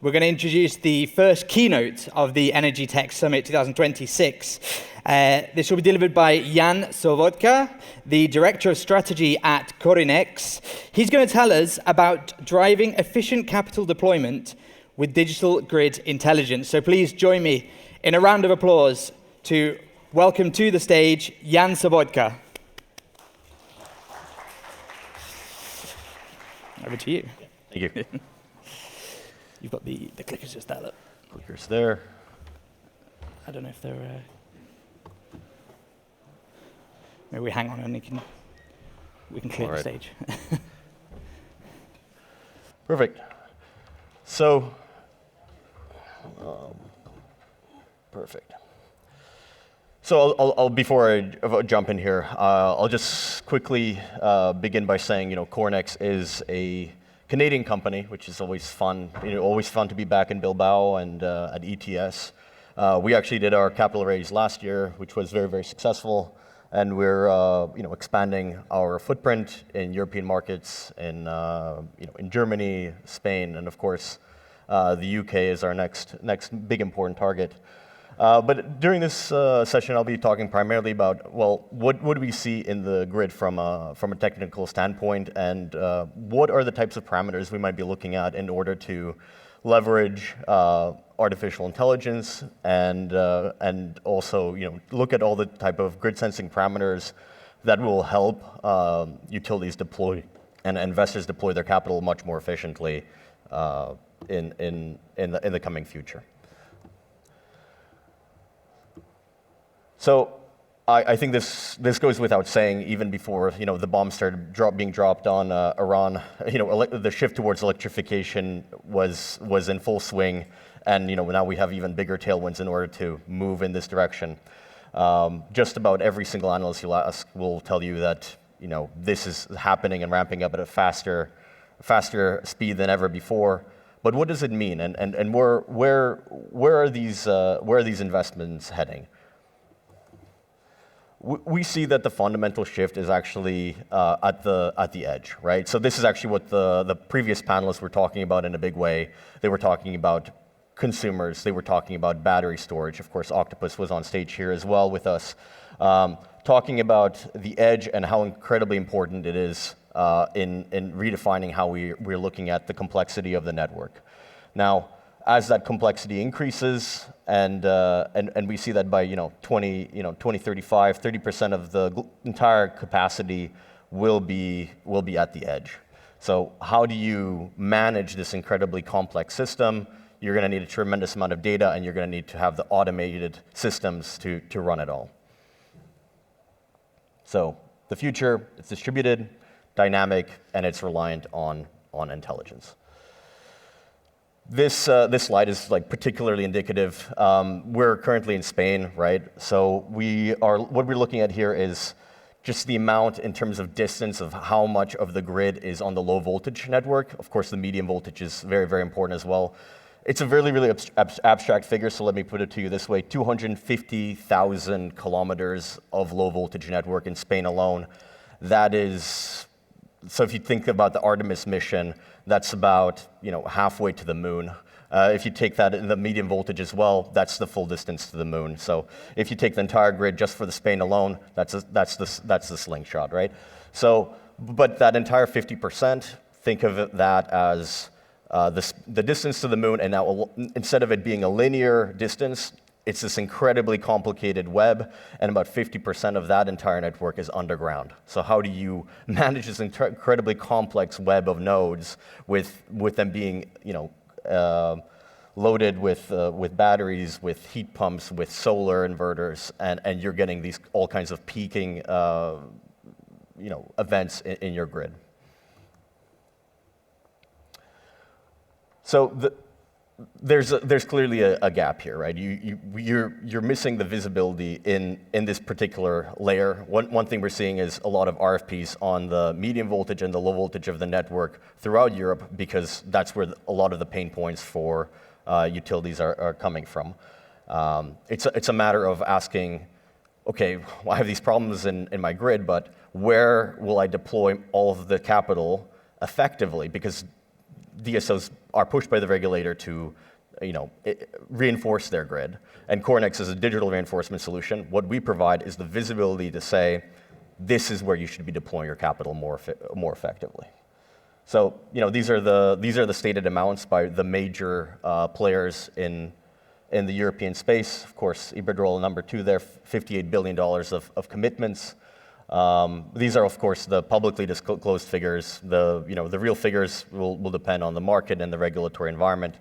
we're going to introduce the first keynote of the Energy Tech Summit 2026. This will be delivered by Jan Sobotka, the Director of Strategy at Corinex. He's going to tell us about driving efficient capital deployment with digital grid intelligence. So please join me in a round of applause to welcome to the stage Jan Sobotka. Over to you. Thank you. You've got the clickers just there, look. Clickers there. I don't know if they're... Maybe we hang on and we can clear the stage. Perfect. So, perfect. So I'll before I jump in here, I'll just quickly begin by saying, Corinex is a Canadian company, which is always fun. Always fun to be back in Bilbao and at ETS. We actually did our capital raise last year, which was very, very successful, and we're expanding our footprint in European markets, in Germany, Spain, and of course, the UK is our next big important target. But during this session, I'll be talking primarily about, what do we see in the grid from a technical standpoint, and what are the types of parameters we might be looking at in order to leverage artificial intelligence and also look at all the type of grid sensing parameters that will help utilities deploy and investors deploy their capital much more efficiently in the coming future. So I think this goes without saying, even before the bombs started being dropped on Iran. The shift towards electrification was in full swing, and now we have even bigger tailwinds in order to move in this direction. Just about every single analyst you'll ask will tell you that this is happening and ramping up at a faster speed than ever before. But what does it mean, and where are these investments heading? We see that the fundamental shift is actually at the edge, right? So this is actually what the previous panelists were talking about in a big way. They were talking about consumers. They were talking about battery storage. Of course, Octopus was on stage here as well with us, talking about the edge and how incredibly important it is in redefining how we're looking at the complexity of the network. Now, as that complexity increases, and we see that by 2035, 30% of the entire capacity will be at the edge. So how do you manage this incredibly complex system? You're going to need a tremendous amount of data, and you're going to need to have the automated systems to run it all. So the future, it's distributed, dynamic, and it's reliant on intelligence. This slide is particularly indicative. We're currently in Spain, right? So what we're looking at here is just the amount in terms of distance of how much of the grid is on the low voltage network. Of course, the medium voltage is very, very important as well. It's a really, really abstract figure, so let me put it to you this way. 250,000 kilometers of low voltage network in Spain alone. That is, so if you think about the Artemis mission, that's about halfway to the moon. If you take that in the medium voltage as well, that's the full distance to the moon. So if you take the entire grid just for the Spain alone, that's the slingshot, right? So, but that entire 50%, think of that as the distance to the moon, and now instead of it being a linear distance, it's this incredibly complicated web, and about 50% of that entire network is underground. So how do you manage this incredibly complex web of nodes with them being loaded with batteries, with heat pumps, with solar inverters, and you're getting these all kinds of peaking events in your grid. So there's clearly a gap here, right? You're missing the visibility in this particular layer. One thing we're seeing is a lot of RFPs on the medium voltage and the low voltage of the network throughout Europe, because that's where a lot of the pain points for utilities are coming from. It's a matter of asking, okay, well, I have these problems in my grid, but where will I deploy all of the capital effectively? Because DSOs are pushed by the regulator to reinforce their grid. And Corinex is a digital reinforcement solution. What we provide is the visibility to say, this is where you should be deploying your capital more effectively. So these are the stated amounts by the major players in the European space. Of course, Iberdrola number 2 there, $58 billion of commitments. These are, of course, the publicly disclosed figures. The real figures will depend on the market and the regulatory environment.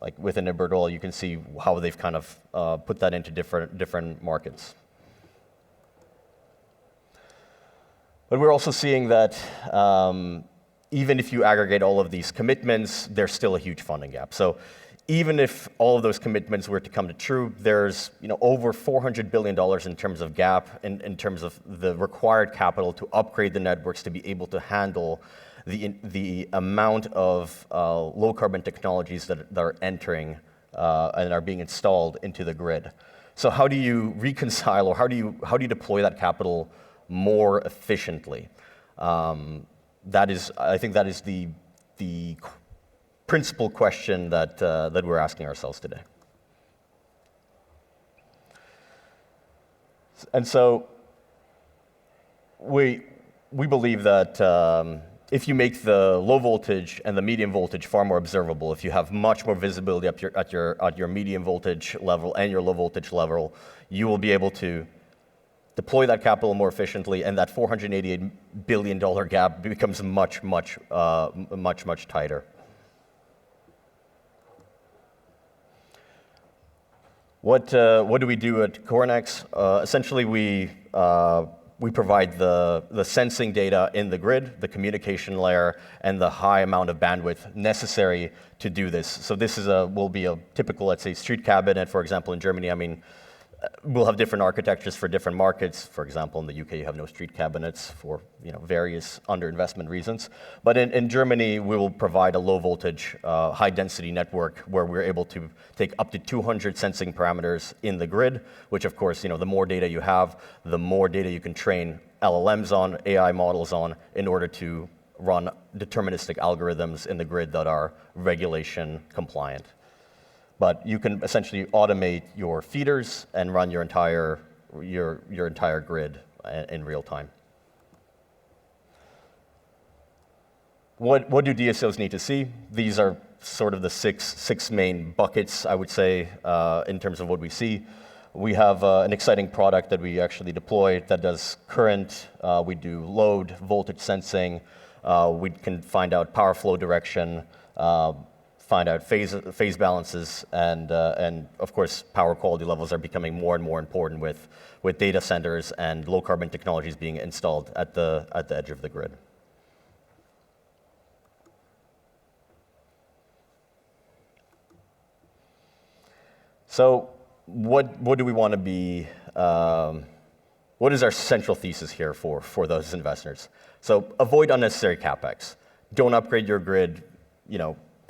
Like within Iberdrola, you can see how they've kind of put that into different markets. But we're also seeing that even if you aggregate all of these commitments, there's still a huge funding gap. So even if all of those commitments were to come to true, there's over $400 billion in terms of gap, in terms of the required capital to upgrade the networks to be able to handle the amount of low-carbon technologies that are entering and are being installed into the grid. So how do you reconcile, or how do you deploy that capital more efficiently? I think that is the principal question that we're asking ourselves today. And so we believe that if you make the low voltage and the medium voltage far more observable, if you have much more visibility at your medium voltage level and your low voltage level, you will be able to deploy that capital more efficiently, and that $488 billion gap becomes much tighter. What do we do at Corinex? Essentially, we provide the sensing data in the grid, the communication layer, and the high amount of bandwidth necessary to do this. So this will be a typical, let's say, street cabinet, for example, in Germany. I mean, we'll have different architectures for different markets. For example, in the UK, you have no street cabinets for various underinvestment reasons. But in Germany, we will provide a low voltage, high density network where we're able to take up to 200 sensing parameters in the grid, which of course, the more data you have, the more data you can train LLMs on, AI models on, in order to run deterministic algorithms in the grid that are regulation compliant. But you can essentially automate your feeders and run your entire grid in real time. What do DSOs need to see? These are sort of the six main buckets, I would say, in terms of what we see. We have an exciting product that we actually deploy that does current. We do load, voltage sensing. We can find out power flow direction. Find out phase balances, and of course, power quality levels are becoming more and more important with data centers and low carbon technologies being installed at the edge of the grid. So, what do we want to be? What is our central thesis here for those investors? So, avoid unnecessary capex. Don't upgrade your grid,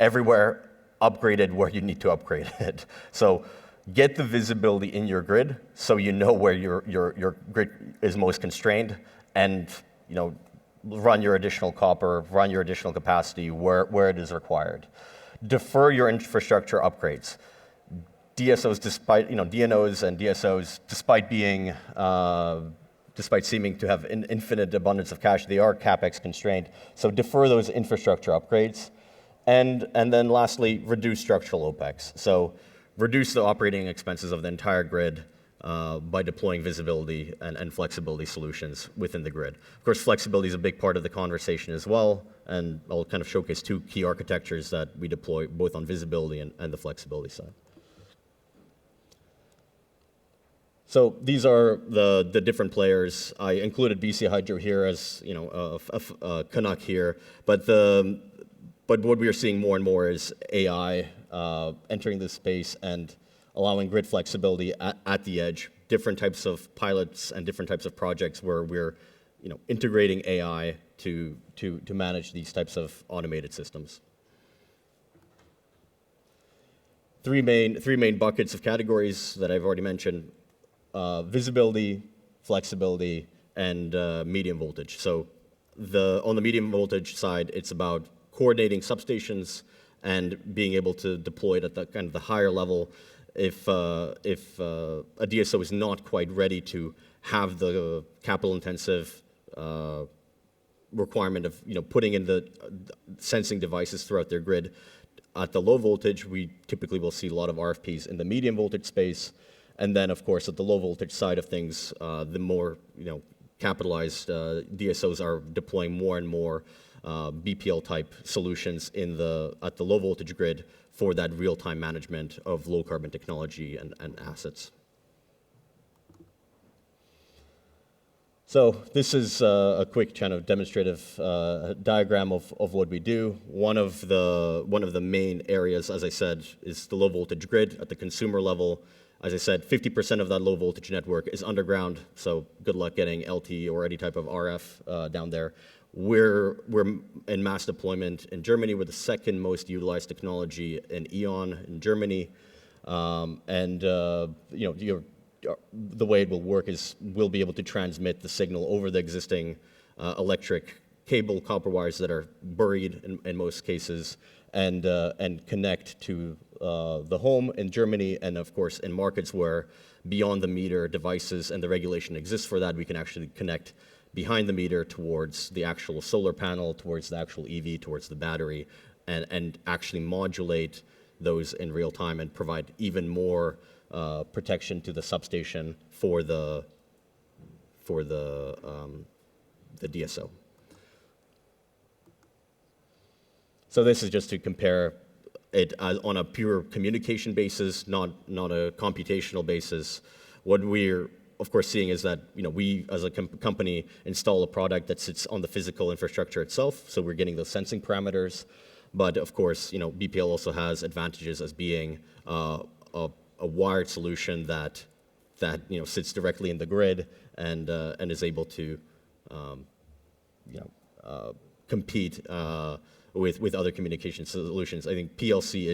everywhere, upgrade it where you need to upgrade it. So get the visibility in your grid so you know where your grid is most constrained, and run your additional copper, run your additional capacity where it is required. Defer your infrastructure upgrades. DSOs, DNOs and DSOs, despite seeming to have an infinite abundance of cash, they are capex constrained. So defer those infrastructure upgrades. And then lastly, reduce structural OPEX. So reduce the operating expenses of the entire grid by deploying visibility and flexibility solutions within the grid. Of course, flexibility is a big part of the conversation as well, and I'll kind of showcase two key architectures that we deploy both on visibility and the flexibility side. So these are the different players. I included BC Hydro here as a Canuck here, but what we are seeing more and more is AI entering this space and allowing grid flexibility at the edge, different types of pilots and different types of projects where we're integrating AI to manage these types of automated systems. Three main buckets of categories that I've already mentioned: visibility, flexibility, and medium voltage. So on the medium voltage side, it's about coordinating substations and being able to deploy it at the kind of the higher level if a DSO is not quite ready to have the capital-intensive requirement of putting in the sensing devices throughout their grid. At the low voltage, we typically will see a lot of RFPs in the medium voltage space, and then of course at the low voltage side of things, the more capitalized DSOs are deploying more and more BPL type solutions at the low voltage grid for that real-time management of low carbon technology and assets. So this is a quick kind of demonstrative diagram of what we do. One of the main areas, as I said, is the low voltage grid at the consumer level. As I said, 50% of that low voltage network is underground, so good luck getting LTE or any type of RF down there. We're in mass deployment in Germany. We're the second most utilized technology in E.ON in Germany, the way it will work is we'll be able to transmit the signal over the existing electric cable copper wires that are buried in most cases, and connect to the home in Germany, and of course in markets where beyond the meter devices and the regulation exists for that, we can actually connect behind the meter towards the actual solar panel, towards the actual EV, towards the battery, and actually modulate those in real time and provide even more protection to the substation for the DSO. So this is just to compare it on a pure communication basis, not a computational basis. What we're of course seeing is that we as a company install a product that sits on the physical infrastructure itself, so we're getting those sensing parameters. But of course, BPL also has advantages as being a wired solution that sits directly in the grid and is able to compete with other communication solutions. I think narrowband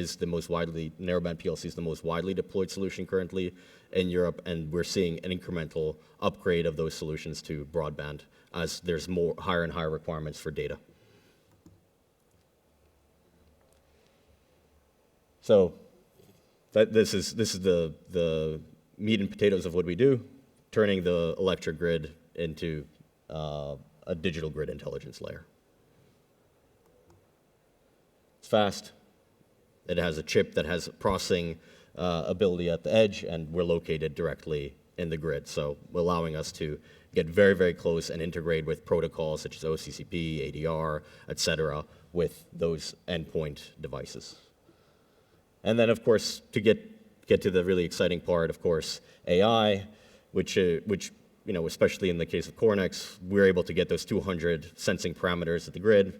PLC is the most widely deployed solution currently in Europe, and we're seeing an incremental upgrade of those solutions to broadband as there's higher and higher requirements for data. So this is the meat and potatoes of what we do, turning the electric grid into a digital grid intelligence layer. It's fast. It has a chip that has processing ability at the edge, and we're located directly in the grid, so allowing us to get very, very close and integrate with protocols such as OCCP, ADR, etc., with those endpoint devices. And then, of course, to get to the really exciting part, of course, AI, which especially in the case of Corinex, we're able to get those 200 sensing parameters at the grid,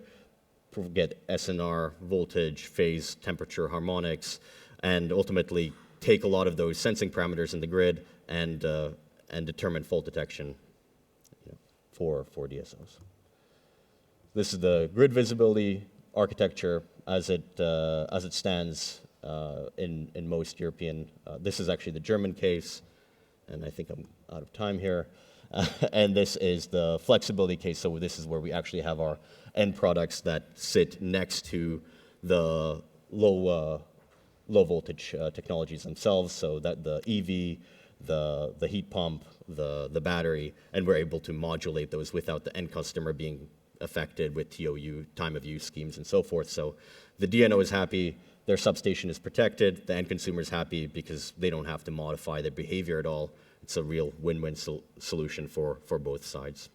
get SNR, voltage, phase, temperature, harmonics, and ultimately take a lot of those sensing parameters in the grid and determine fault detection for DSOs. This is the grid visibility architecture as it stands in most European. This is actually the German case, and I think I'm out of time here. And this is the flexibility case. So this is where we actually have our end products that sit next to the low voltage technologies themselves. So that the EV, the heat pump, the battery, and we're able to modulate those without the end customer being affected with TOU, time of use schemes, and so forth. So the DNO is happy, their substation is protected, the end consumer is happy because they don't have to modify their behavior at all. It's a real win-win solution for both sides.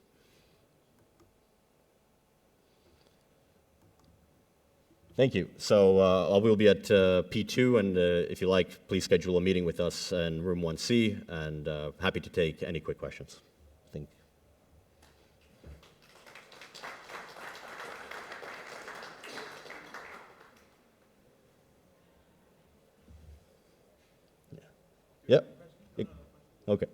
Thank you. So we'll be at P2, and if you like, please schedule a meeting with us in room 1C, and happy to take any quick questions. Thank you. Yep. Okay.